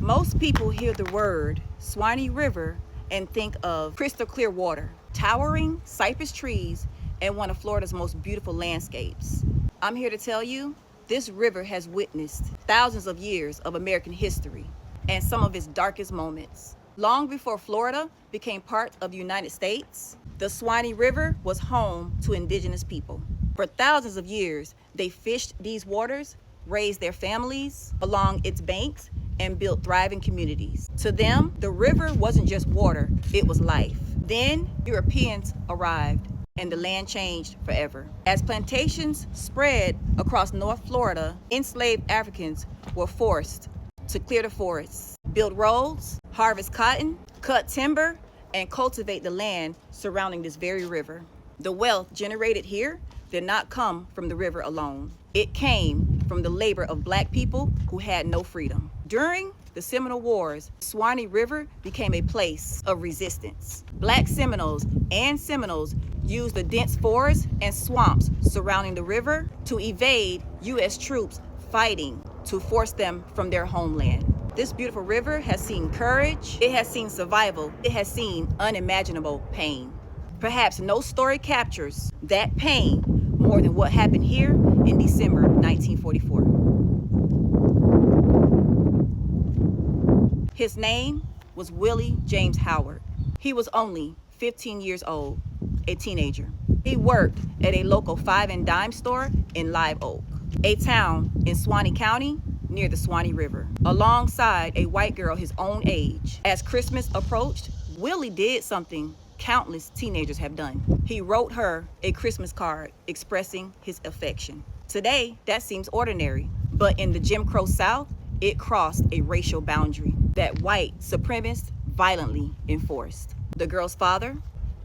Most people hear the word Suwannee River and think of crystal clear water, towering cypress trees, and one of Florida's most beautiful landscapes. I'm here to tell you, this river has witnessed thousands of years of American history and some of its darkest moments. Long before Florida became part of the United States, the Suwannee River was home to indigenous people. For thousands of years, they fished these waters, raised their families along its banks, and built thriving communities. To them, the river wasn't just water, it was life. Then Europeans arrived and the land changed forever. As plantations spread across North Florida, enslaved Africans were forced to clear the forests, build roads, harvest cotton, cut timber, and cultivate the land surrounding this very river. The wealth generated here did not come from the river alone. It came from the labor of Black people who had no freedom. During the Seminole Wars, the Suwannee River became a place of resistance. Black Seminoles and Seminoles used the dense forests and swamps surrounding the river to evade U.S. troops fighting to force them from their homeland. This beautiful river has seen courage, it has seen survival, it has seen unimaginable pain. Perhaps no story captures that pain more than what happened here in December 1944. His name was Willie James Howard. He was only 15 years old, a teenager. He worked at a local 5 and dime store in Live Oak, a town in Suwannee County near the Suwannee River, alongside a white girl his own age. As Christmas approached, Willie did something countless teenagers have done. He wrote her a Christmas card expressing his affection. Today, that seems ordinary, but in the Jim Crow South, it crossed a racial boundary that white supremacists violently enforced. The girl's father,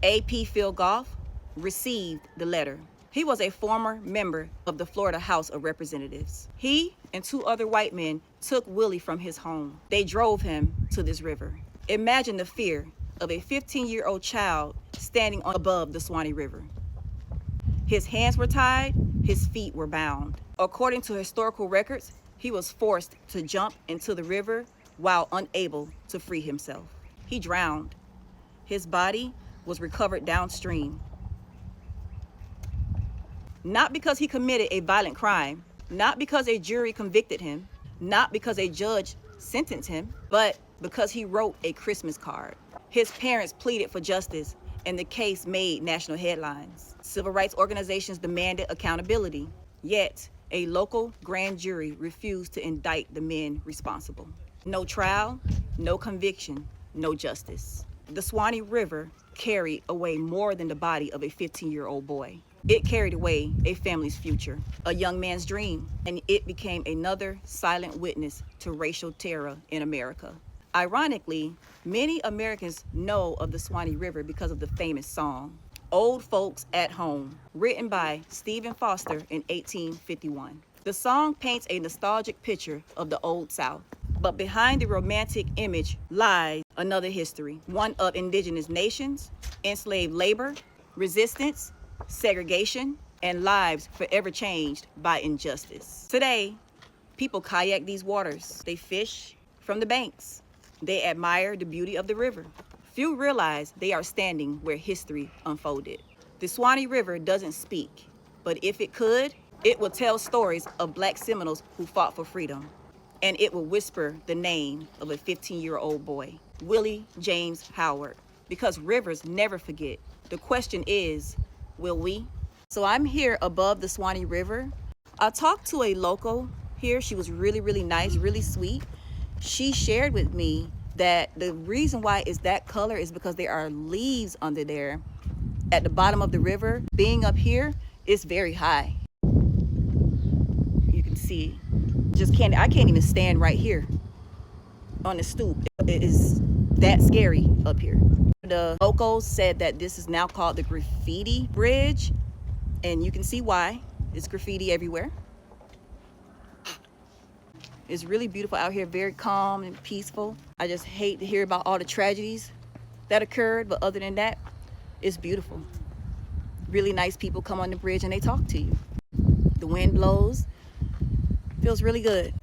A.P. Phil Goff, received the letter. He was a former member of the Florida House of Representatives. He and 2 other white men took Willie from his home. They drove him to this river. Imagine the fear of a 15-year-old child standing above the Suwannee River. His hands were tied, his feet were bound. According to historical records, he was forced to jump into the river while unable to free himself. He drowned. His body was recovered downstream. Not because he committed a violent crime, not because a jury convicted him, not because a judge sentenced him, but because he wrote a Christmas card. His parents pleaded for justice, and the case made national headlines. Civil rights organizations demanded accountability, yet a local grand jury refused to indict the men responsible. No trial, no conviction, no justice. The Suwannee River carried away more than the body of a 15-year-old boy. It carried away a family's future, a young man's dream, and it became another silent witness to racial terror in America. Ironically, many Americans know of the Suwannee River because of the famous song, Old Folks at Home, written by Stephen Foster in 1851. The song paints a nostalgic picture of the Old South, but behind the romantic image lies another history, one of indigenous nations, enslaved labor, resistance, segregation, and lives forever changed by injustice. Today, people kayak these waters. They fish from the banks. They admire the beauty of the river. Few realize they are standing where history unfolded. The Suwannee River doesn't speak, but if it could, it would tell stories of Black Seminoles who fought for freedom. And it will whisper the name of a 15-year-old boy, Willie James Howard. Because rivers never forget. The question is, will we? So I'm here above the Suwannee River. I talked to a local here. She was really, really nice, really sweet. She shared with me that the reason why it's that color is because there are leaves under there at the bottom of the river. Being up here, it's very high. You can see, I can't even stand right here on the stoop. It is that scary up here. The locals said that this is now called the Graffiti Bridge, and you can see why. It's graffiti everywhere. It's really beautiful out here, very calm and peaceful. I just hate to hear about all the tragedies that occurred, but other than that, it's beautiful. Really nice people come on the bridge and they talk to you. The wind blows, feels really good.